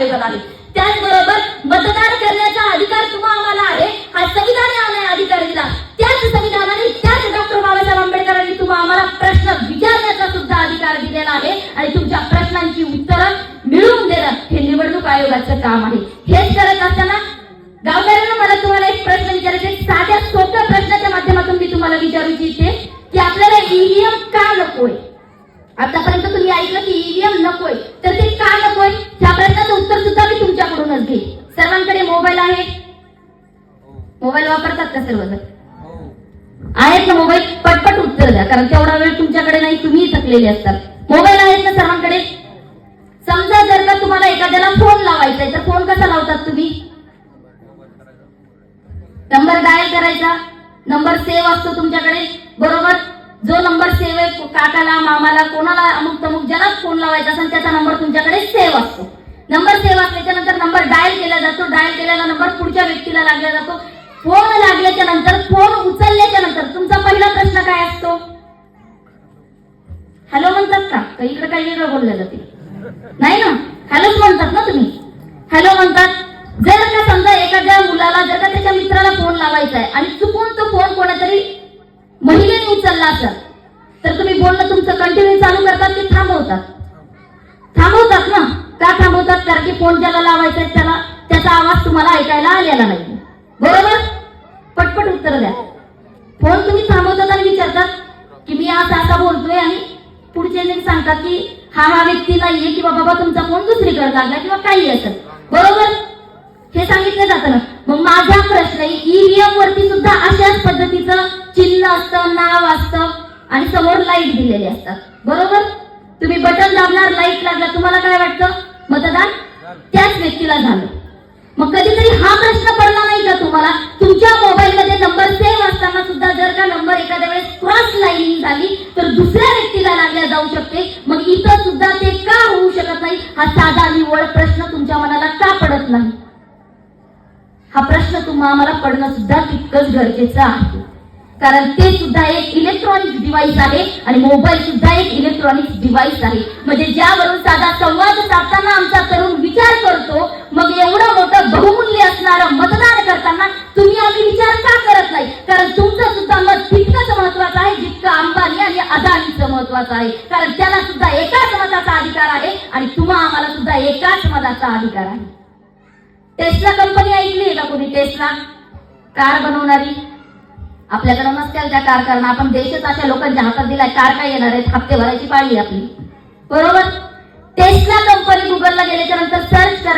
त्याचबरोबर मतदान करण्याचा अधिकार तुम्हा आम्हाला आहे, हा संविधानाने अधिकार दिला. त्याच संविधानाने त्याच डॉक्टर बाबासाहेब आंबेडकरांनी तुम्हा आम्हाला प्रश्न विचारण्याचा सुद्धा अधिकार दिलेला आहे आणि तुमच्या प्रश्नांची उत्तरं मिळवून देणं हे निवडणूक आयोगाचं काम आहे. हेच करत असताना गावकऱ्यांना मला तुम्हाला एक प्रश्न विचारायचे, साध्या सोप्या प्रश्नाच्या माध्यमातून मी तुम्हाला विचारू इच्छिते की आपल्याला ईव्हीएम का नकोय? आतापर्यंत तुम्ही ऐकलं की ईव्हीएम नकोय, तर ते का नकोय त्या प्रश्नाचं उत्तर सुद्धा मी तुमच्याकडूनच घेईन. सर्वांकडे मोबाईल आहे, मोबाईल वापरतात का सर्वजण? आहेत ना मोबाईल? पटपट उत्तर द्या, कारण तेवढा वेळ तुमच्याकडे नाही, तुम्ही थकलेले असतात. मोबाईल आहेत ना सर्वांकडे? समजा जर का तुम्हाला एखाद्याला फोन लावायचा आहे, तर फोन कसा लावतात तुम्ही? नंबर डायल करायचा, नंबर सेव्ह असतो तुमच्याकडे, बरोबर? जो नंबर सेव्ह आहे, काकाला, मामाला, कोणाला, अमुक तमुक ज्याला फोन लावायचा असेल त्याचा नंबर तुमच्याकडे सेव्ह असतो. नंबर सेव्ह असल्याच्या नंतर नंबर डायल केला जातो, डायल केलेला नंबर पुढच्या व्यक्तीला लागला जातो. फोन लागल्याच्या नंतर, फोन उचलल्याच्या नंतर तुमचा पहिला प्रश्न काय असतो? हॅलो म्हणतात का? इकडे काही वेगळं बोललं जाते नाही ना? हॅलोच म्हणतात ना तुम्ही? हॅलो म्हणतात. जर का समजा एखाद्या मुलाला, जर का त्याच्या मित्राला फोन लावायचा आहे आणि चुकून तो फोन कोणातरी महिलेने उचलला असेल, तर तुम्ही बोलणं तुमचं कंटिन्यू चालू करतात की थांबवतात? थांबवतात ना? का थांबवतात? कारण की फोन ज्याला लावायचा आहे त्याला त्याचा आवाज तुम्हाला ऐकायला आलेला नाही, बरोबर? पटपट उत्तर द्या. फोन तुम्ही थांबवतात आणि विचारतात की मी असा बोलतोय, आणि पुढचे सांगतात की हा व्यक्ती नाहीये, किंवा बाबा तुमचा फोन दुसरीकडे लागला किंवा काही असेल, बरोबर? हे सांगितलं जातं ना. मग माझा प्रश्न, ईव्हीएम वरती सुद्धा अशाच पद्धतीचं चिन्ह असतं, नाव असतं आणि समोर लाईट दिलेले असतात, बरोबर? तुम्ही बटन दाबणार, लाईट लागला, तुम्हाला काय वाटतं? मतदान त्याच व्यक्तीला झालं. मग कधीतरी हा प्रश्न पडला नाही का तुम्हाला? तुमच्या मोबाईल मध्ये नंबर सेव्ह असताना सुद्धा जर का नंबर एखाद्या वेळेस क्रॉस लाईनिंग झाली तर दुसऱ्या व्यक्तीला लागल्या जाऊ शकते. मग इथं सुद्धा ते का होऊ शकत नाही? हा साधा निव्वळ प्रश्न तुमच्या मनाला का पडत नाही? हा प्रश्न तुम्हाला आम्हाला पडणं सुद्धा तितकंच गरजेचं आहे, कारण ते सुद्धा एक इलेक्ट्रॉनिक डिव्हाइस आहे आणि मोबाईल सुद्धा एक इलेक्ट्रॉनिक डिव्हाइस आहे. म्हणजे ज्यावरून साधा संवाद साधताना आमचा तरुण विचार करतो, मग एवढं मोठं बहुमूल्य असणारं मतदान करताना तुम्ही आम्ही विचार का करत नाही? कारण तुमचं सुद्धा मत तितकंच महत्वाचं आहे जितकं अंबानी आणि अदानीचं महत्वाचं आहे, कारण त्याला सुद्धा एकाच मताचा अधिकार आहे आणि तुम्हा आम्हाला सुद्धा एकाच मताचा अधिकार आहे. टेस्ला कंपनी ऐकली आहे का कोणी? टेस्ला कार बनवणारी. आपल्याकडे नसतील त्या कार, कारण आपण देशच अशा लोकांच्या हातात दिलाय. कार काय येणार आहेत? हप्ते भरायची पाळी आपली, बरोबर? टेस्ला कंपनी गुगलला गेल्याच्या नंतर सर्च करा.